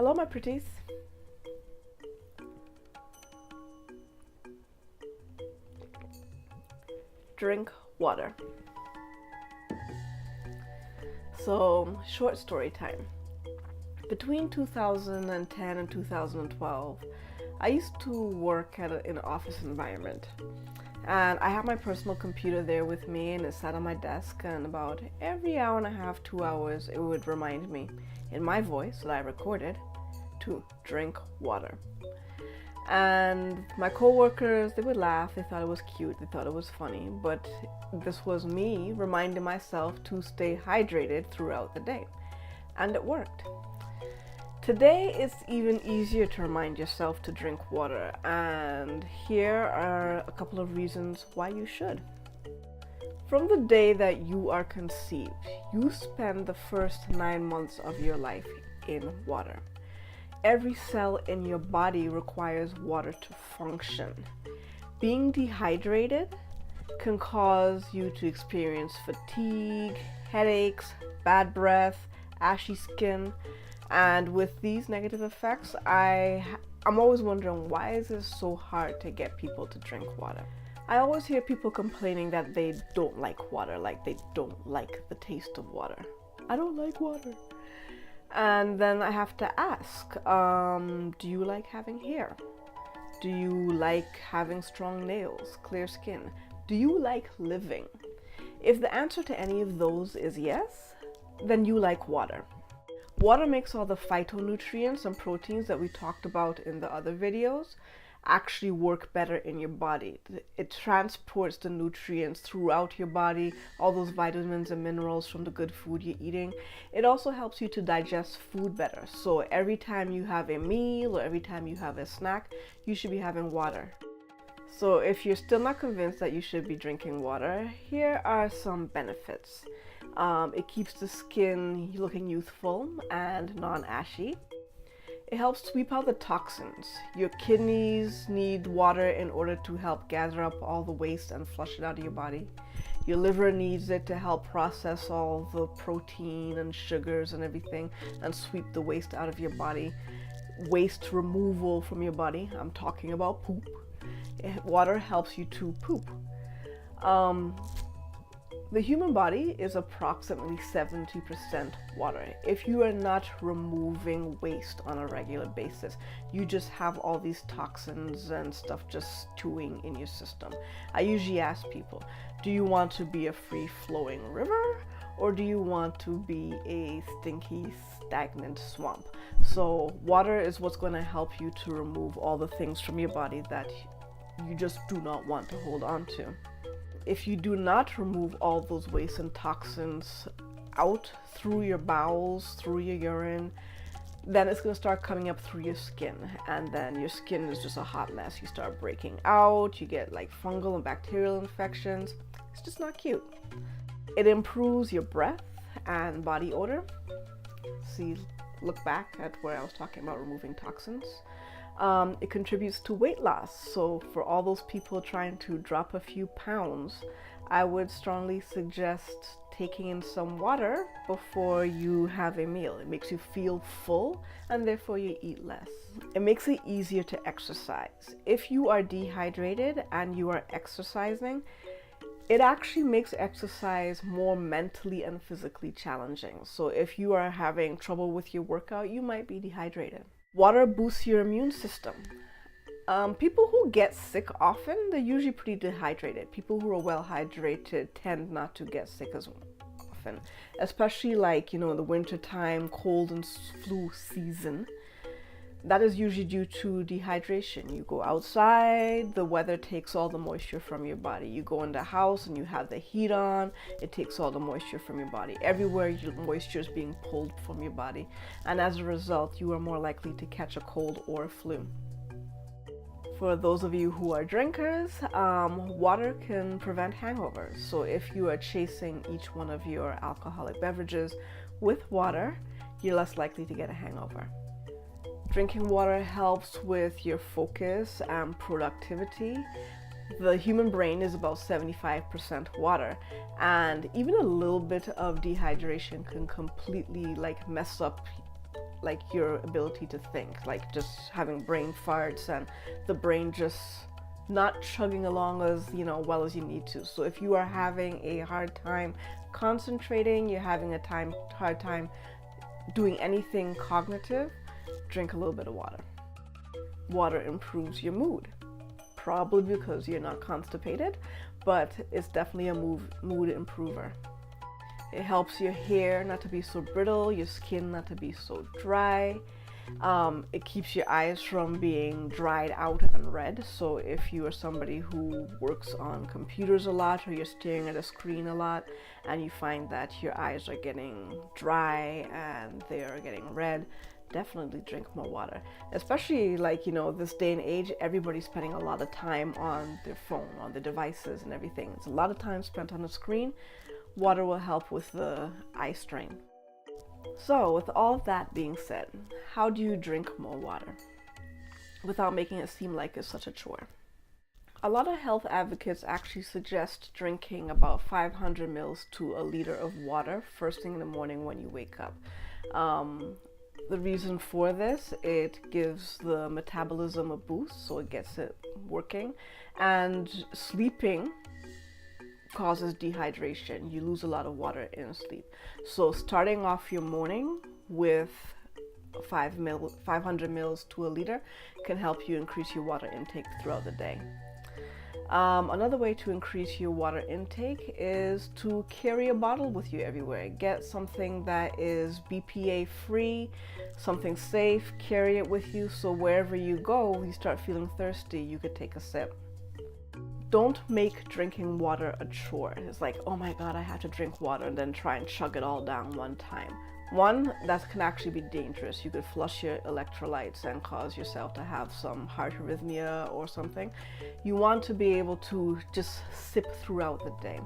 Hello, my pretties. Drink water. So, short story time. Between 2010 and 2012, I used to work in an office environment. And I had my personal computer there with me, and it sat on my desk, and about every hour and a half, 2 hours, it would remind me in my voice that I recorded to drink water. And my coworkers, they would laugh, they thought it was cute, they thought it was funny, but this was me reminding myself to stay hydrated throughout the day. And it worked. Today, it's even easier to remind yourself to drink water, and here are a couple of reasons why you should. From the day that you are conceived, you spend the first 9 months of your life in water. Every cell in your body requires water to function. Being dehydrated can cause you to experience fatigue, headaches, bad breath, ashy skin. And with these negative effects, I'm always wondering, why is it so hard to get people to drink water? I always hear people complaining that they don't like water, like they don't like the taste of water. I don't like water. And then I have to ask, do you like having hair? Do you like having strong nails, clear skin? Do you like living? If the answer to any of those is yes, then you like water. Water makes all the phytonutrients and proteins that we talked about in the other videos actually work better in your body. It transports the nutrients throughout your body, all those vitamins and minerals from the good food you're eating. It also helps you to digest food better. So every time you have a meal or every time you have a snack, you should be having water. So if you're still not convinced that you should be drinking water, here are some benefits. It keeps the skin looking youthful and non-ashy. It helps sweep out the toxins. Your kidneys need water in order to help gather up all the waste and flush it out of your body. Your liver needs it to help process all the protein and sugars and everything and sweep the waste out of your body. Waste removal from your body. I'm talking about poop. Water helps you to poop. The human body is approximately 70% water. If you are not removing waste on a regular basis, you just have all these toxins and stuff just stewing in your system. I usually ask people, do you want to be a free-flowing river, or do you want to be a stinky, stagnant swamp? So water is what's going to help you to remove all the things from your body that you just do not want to hold on to. If you do not remove all those waste and toxins out through your bowels, through your urine, then it's going to start coming up through your skin, and then your skin is just a hot mess. You start breaking out, you get like fungal and bacterial infections. It's just not cute. It improves your breath and body odor. See, look back at where I was talking about removing toxins. It contributes to weight loss. So for all those people trying to drop a few pounds, I would strongly suggest taking in some water before you have a meal. It makes you feel full, and therefore you eat less. It makes it easier to exercise. If you are dehydrated and you are exercising, it actually makes exercise more mentally and physically challenging. So if you are having trouble with your workout, you might be dehydrated. Water boosts your immune system. People who get sick often, they're usually pretty dehydrated. People who are well hydrated tend not to get sick as often, especially like, the winter time, cold and flu season. That is usually due to dehydration. You go outside, the weather takes all the moisture from your body. You go in the house and you have the heat on, it takes all the moisture from your body. Everywhere your moisture is being pulled from your body. And as a result, you are more likely to catch a cold or a flu. For those of you who are drinkers, water can prevent hangovers. So if you are chasing each one of your alcoholic beverages with water, you're less likely to get a hangover. Drinking water helps with your focus and productivity. The human brain is about 75% water, and even a little bit of dehydration can completely mess up like your ability to think, like just having brain farts and the brain just not chugging along as well as you need to. So if you are having a hard time concentrating, you're having a hard time doing anything cognitive, drink a little bit of water. Water improves your mood, probably because you're not constipated, but it's definitely a mood improver. It helps your hair not to be so brittle, your skin not to be so dry. It keeps your eyes from being dried out and red. So if you are somebody who works on computers a lot, or you're staring at a screen a lot and you find that your eyes are getting dry and they are getting red, definitely drink more water. Especially this day and age, everybody's spending a lot of time on their phone, on their devices and everything. It's a lot of time spent on the screen. Water will help with the eye strain. So with all of that being said, how do you drink more water without making it seem like it's such a chore? A lot of health advocates actually suggest drinking about 500 mils to a liter of water first thing in the morning when you wake up. The reason for this, it gives the metabolism a boost, so it gets it working, and sleeping causes dehydration. You lose a lot of water in sleep. So starting off your morning with 500 mils to a liter can help you increase your water intake throughout the day. Another way to increase your water intake is to carry a bottle with you everywhere. Get something that is BPA free, something safe, carry it with you, so wherever you go, you start feeling thirsty, you could take a sip. Don't make drinking water a chore. It's like, oh my God, I have to drink water, and then try and chug it all down one time. One, that can actually be dangerous. You could flush your electrolytes and cause yourself to have some heart arrhythmia or something. You want to be able to just sip throughout the day.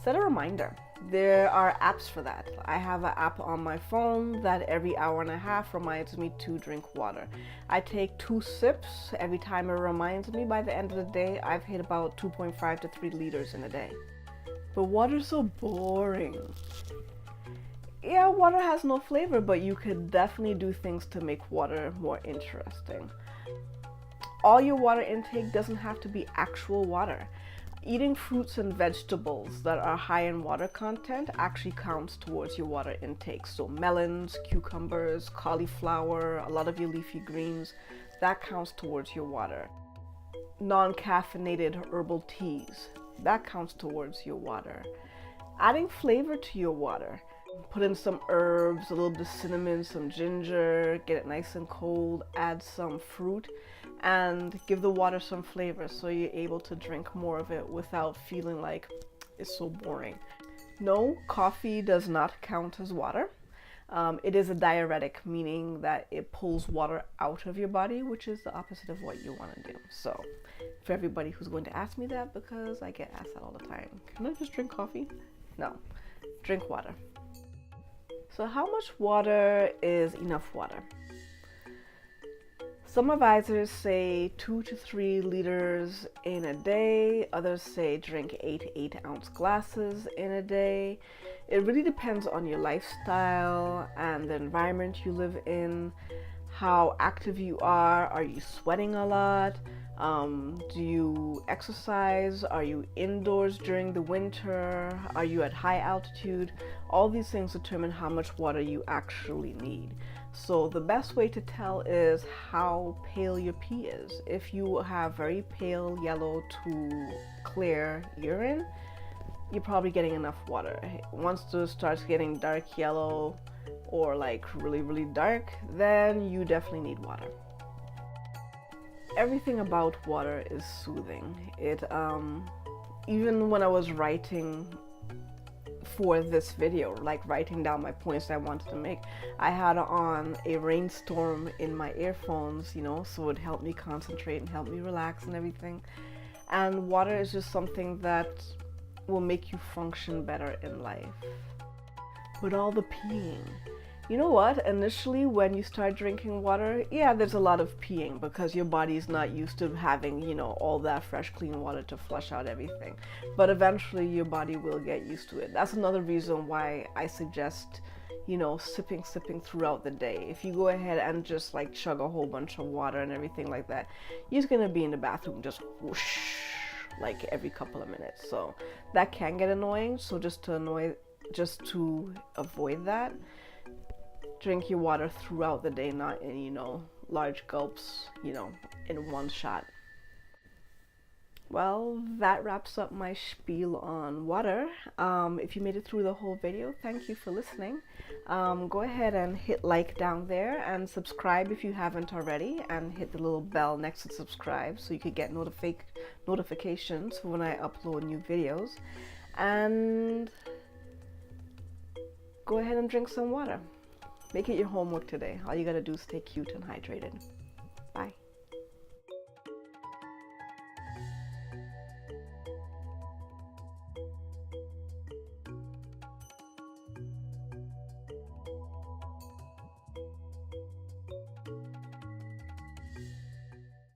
Set a reminder. There are apps for that. I have an app on my phone that every hour and a half reminds me to drink water. I take 2 sips every time it reminds me. By the end of the day, I've hit about 2.5 to 3 liters in a day. But water's so boring. Yeah, water has no flavor, but you could definitely do things to make water more interesting. All your water intake doesn't have to be actual water. Eating fruits and vegetables that are high in water content actually counts towards your water intake. So melons, cucumbers, cauliflower, a lot of your leafy greens, that counts towards your water. Non-caffeinated herbal teas, that counts towards your water. Adding flavor to your water. Put in some herbs, a little bit of cinnamon, some ginger, get it nice and cold, add some fruit, and give the water some flavor so you're able to drink more of it without feeling like it's so boring. No, coffee does not count as water. It is a diuretic, meaning that it pulls water out of your body, which is the opposite of what you want to do. So for everybody who's going to ask me that, because I get asked that all the time, can I just drink coffee? No, drink water. So how much water is enough water? Some advisors say 2 to 3 liters in a day. Others say drink 8 8-ounce glasses in a day. It really depends on your lifestyle and the environment you live in, how active you are. Are you sweating a lot? Do you exercise? Are you indoors during the winter? Are you at high altitude? All these things determine how much water you actually need. So the best way to tell is how pale your pee is. If you have very pale yellow to clear urine, you're probably getting enough water. Once it starts getting dark yellow or like really, really dark, then you definitely need water. Everything about water is soothing. Even when I was writing for this video, like writing down my points I wanted to make, I had on a rainstorm in my earphones, so it would help me concentrate and help me relax and everything. And water is just something that will make you function better in life. But all the peeing, you know what? Initially, when you start drinking water, yeah, there's a lot of peeing because your body's not used to having, all that fresh, clean water to flush out everything. But eventually, your body will get used to it. That's another reason why I suggest, sipping throughout the day. If you go ahead and just like chug a whole bunch of water and everything like that, you're just gonna be in the bathroom just whoosh, like every couple of minutes. So that can get annoying. So just to avoid that, drink your water throughout the day, not in, large gulps, in one shot. Well, that wraps up my spiel on water. If you made it through the whole video, thank you for listening. Go ahead and hit like down there and subscribe if you haven't already, and hit the little bell next to subscribe so you could get notifications for when I upload new videos. And go ahead and drink some water. Make it your homework today. All you gotta do is stay cute and hydrated.